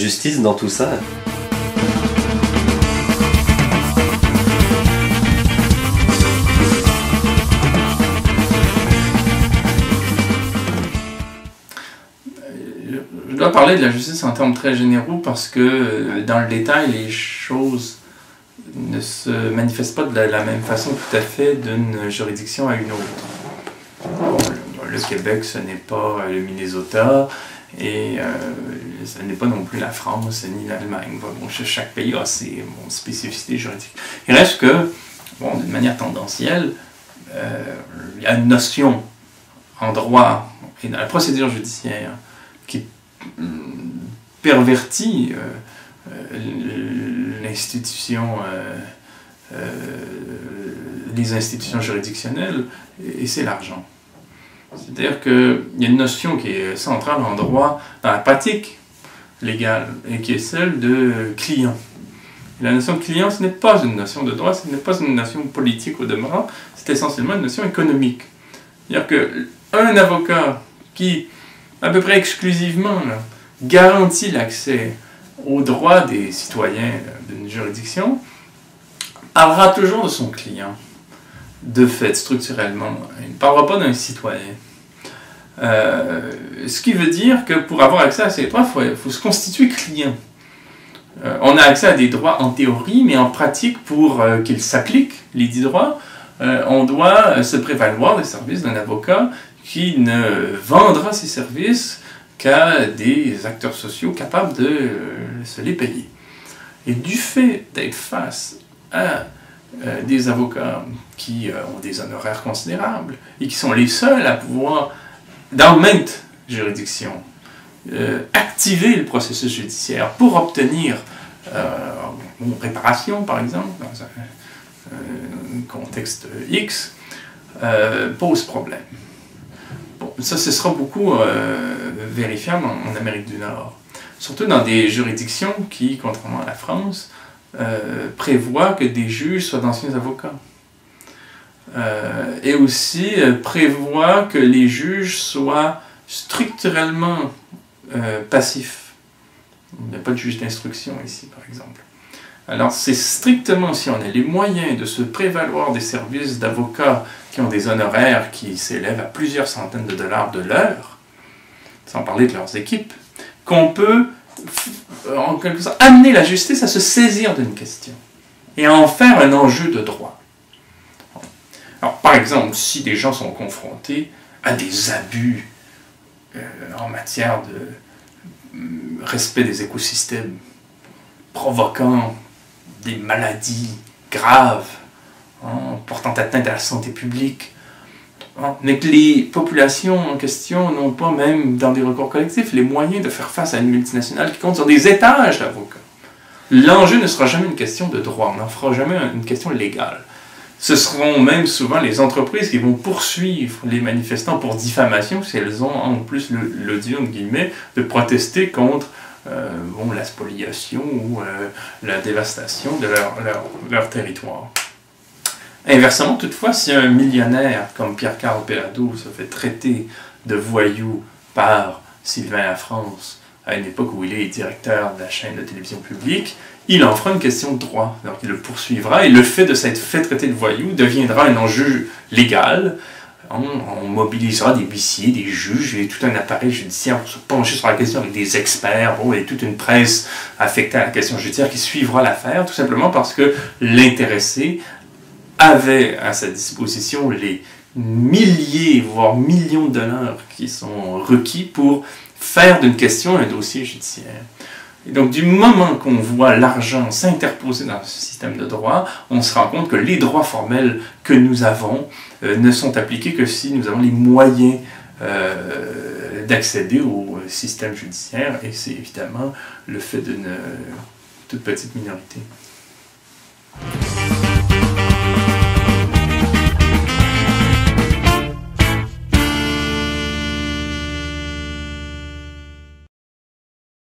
justice dans tout ça? Je dois parler de la justice en termes très généraux parce que dans le détail, les choses ne se manifestent pas de la même façon tout à fait d'une juridiction à une autre. Bon, le Québec, ce n'est pas le Minnesota et ce n'est pas non plus la France ni l'Allemagne. Bon, chaque pays a ses spécificités juridiques. Il reste que, bon, d'une manière tendancielle, il y a une notion en droit et dans la procédure judiciaire qui pervertit l'institution, les institutions juridictionnelles, et c'est l'argent. C'est-à-dire qu'il y a une notion qui est centrale en droit, dans la pratique légale, et qui est celle de client. Et la notion de client, ce n'est pas une notion de droit, ce n'est pas une notion politique au demeurant, c'est essentiellement une notion économique. C'est-à-dire qu'un avocat qui, à peu près exclusivement, là, garantit l'accès aux droits des citoyens d'une juridiction, parlera toujours de son client, de fait, structurellement. Il ne parlera pas d'un citoyen. Ce qui veut dire que pour avoir accès à ces droits, il faut se constituer client. On a accès à des droits en théorie, mais en pratique, pour qu'ils s'appliquent, les dits droits, on doit se prévaloir des services d'un avocat qui ne vendra ses services qu'à des acteurs sociaux capables de se les payer. Et du fait d'être face à des avocats qui ont des honoraires considérables et qui sont les seuls à pouvoir, dans maintes juridictions, activer le processus judiciaire pour obtenir une réparation, par exemple, dans un contexte X, pose problème. Bon, ça, ce sera beaucoup vérifiable en Amérique du Nord. Surtout dans des juridictions qui, contrairement à la France, prévoient que des juges soient d'anciens avocats. Et aussi prévoient que les juges soient structurellement passifs. Il n'y a pas de juge d'instruction ici, par exemple. Alors, c'est strictement si on a les moyens de se prévaloir des services d'avocats qui ont des honoraires qui s'élèvent à plusieurs centaines de dollars de l'heure, sans parler de leurs équipes, qu'on peut, en quelque sorte, amener la justice à se saisir d'une question et à en faire un enjeu de droit. Alors, par exemple, si des gens sont confrontés à des abus en matière de respect des écosystèmes, provoquant des maladies graves, portant atteinte à la santé publique, mais que les populations en question n'ont pas, même dans des recours collectifs, les moyens de faire face à une multinationale qui compte sur des étages d'avocats. L'enjeu ne sera jamais une question de droit, on n'en fera jamais une question légale. Ce seront même souvent les entreprises qui vont poursuivre les manifestants pour diffamation, si elles ont en plus l'odieux, de protester contre la spoliation ou la dévastation de leur territoire. Inversement, toutefois, si un millionnaire comme Pierre-Carl Péladeau se fait traiter de voyou par Sylvain Lafrance à une époque où il est directeur de la chaîne de télévision publique, il en fera une question de droit. Donc il le poursuivra et le fait de s'être fait traiter de voyou deviendra un enjeu légal. On mobilisera des huissiers, des juges et tout un appareil judiciaire pour se pencher sur la question avec des experts, et toute une presse affectée à la question judiciaire qui suivra l'affaire, tout simplement parce que l'intéressé avait à sa disposition les milliers, voire millions de dollars qui sont requis pour faire d'une question un dossier judiciaire. Et donc, du moment qu'on voit l'argent s'interposer dans ce système de droit, on se rend compte que les droits formels que nous avons ne sont appliqués que si nous avons les moyens d'accéder au système judiciaire, et c'est évidemment le fait d'une toute petite minorité.